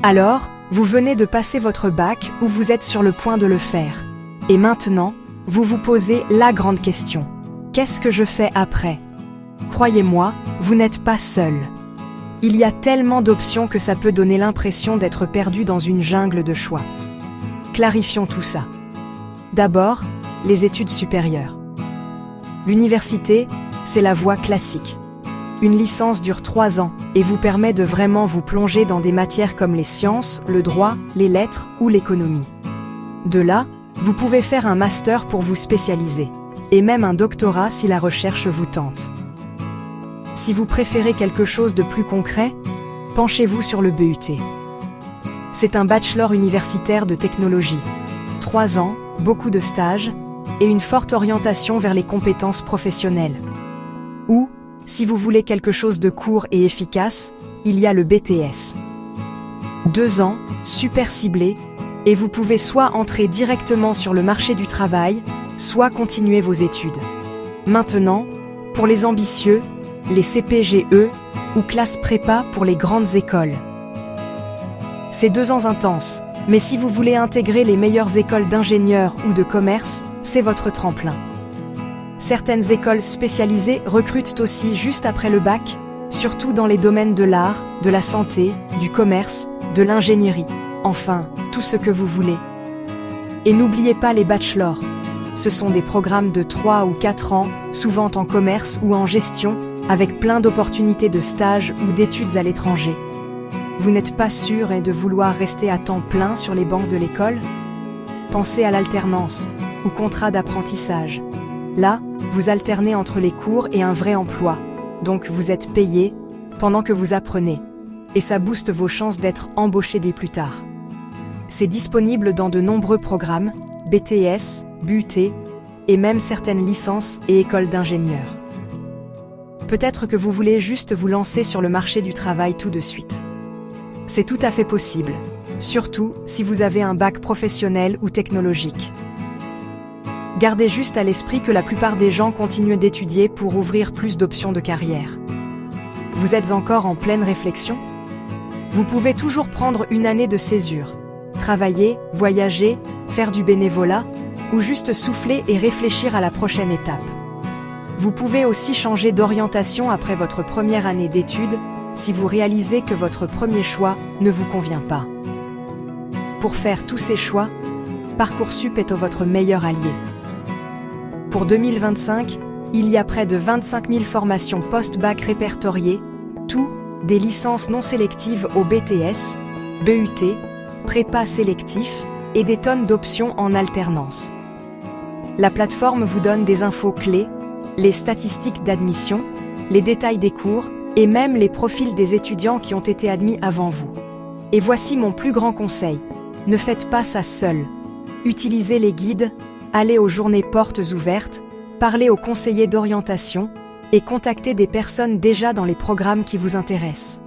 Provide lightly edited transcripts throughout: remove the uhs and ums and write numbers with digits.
Alors, vous venez de passer votre bac ou vous êtes sur le point de le faire. Et maintenant, vous vous posez la grande question. Qu'est-ce que je fais après? Croyez-moi, vous n'êtes pas seul. Il y a tellement d'options que ça peut donner l'impression d'être perdu dans une jungle de choix. Clarifions tout ça. D'abord, les études supérieures. L'université, c'est la voie classique. Une licence dure 3 ans et vous permet de vraiment vous plonger dans des matières comme les sciences, le droit, les lettres ou l'économie. De là, vous pouvez faire un master pour vous spécialiser, et même un doctorat si la recherche vous tente. Si vous préférez quelque chose de plus concret, penchez-vous sur le BUT. C'est un bachelor universitaire de technologie. 3 ans, beaucoup de stages, et une forte orientation vers les compétences professionnelles. Ou, si vous voulez quelque chose de court et efficace, il y a le BTS. 2 ans, super ciblé, et vous pouvez soit entrer directement sur le marché du travail, soit continuer vos études. Maintenant, pour les ambitieux, les CPGE ou classes prépa pour les grandes écoles. C'est 2 ans intenses, mais si vous voulez intégrer les meilleures écoles d'ingénieurs ou de commerce, c'est votre tremplin. Certaines écoles spécialisées recrutent aussi juste après le bac, surtout dans les domaines de l'art, de la santé, du commerce, de l'ingénierie, enfin, tout ce que vous voulez. Et n'oubliez pas les bachelors. Ce sont des programmes de 3 ou 4 ans, souvent en commerce ou en gestion, avec plein d'opportunités de stage ou d'études à l'étranger. Vous n'êtes pas sûr de vouloir rester à temps plein sur les bancs de l'école? Pensez à l'alternance ou contrat d'apprentissage. Là, vous alternez entre les cours et un vrai emploi, donc vous êtes payé pendant que vous apprenez, et ça booste vos chances d'être embauché dès plus tard. C'est disponible dans de nombreux programmes, BTS, BUT, et même certaines licences et écoles d'ingénieurs. Peut-être que vous voulez juste vous lancer sur le marché du travail tout de suite. C'est tout à fait possible, surtout si vous avez un bac professionnel ou technologique. Gardez juste à l'esprit que la plupart des gens continuent d'étudier pour ouvrir plus d'options de carrière. Vous êtes encore en pleine réflexion? Vous pouvez toujours prendre une année de césure, travailler, voyager, faire du bénévolat, ou juste souffler et réfléchir à la prochaine étape. Vous pouvez aussi changer d'orientation après votre première année d'études, si vous réalisez que votre premier choix ne vous convient pas. Pour faire tous ces choix, Parcoursup est votre meilleur allié. Pour 2025, il y a près de 25 000 formations post-bac répertoriées, tout des licences non sélectives au BTS, BUT, prépa sélectif et des tonnes d'options en alternance. La plateforme vous donne des infos clés, les statistiques d'admission, les détails des cours et même les profils des étudiants qui ont été admis avant vous. Et voici mon plus grand conseil, ne faites pas ça seul. Utilisez les guides, allez aux journées portes ouvertes, parlez aux conseillers d'orientation et contactez des personnes déjà dans les programmes qui vous intéressent.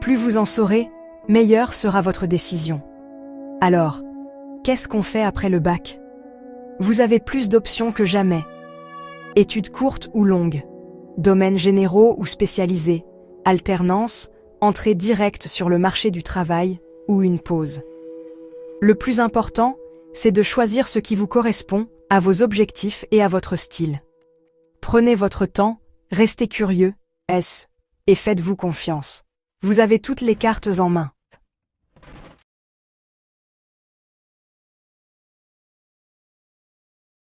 Plus vous en saurez, meilleure sera votre décision. Alors, qu'est-ce qu'on fait après le bac? Vous avez plus d'options que jamais. Études courtes ou longues, domaines généraux ou spécialisés, alternance, entrée directe sur le marché du travail ou une pause. Le plus important, c'est de choisir ce qui vous correspond, à vos objectifs et à votre style. Prenez votre temps, restez curieux, et faites-vous confiance. Vous avez toutes les cartes en main.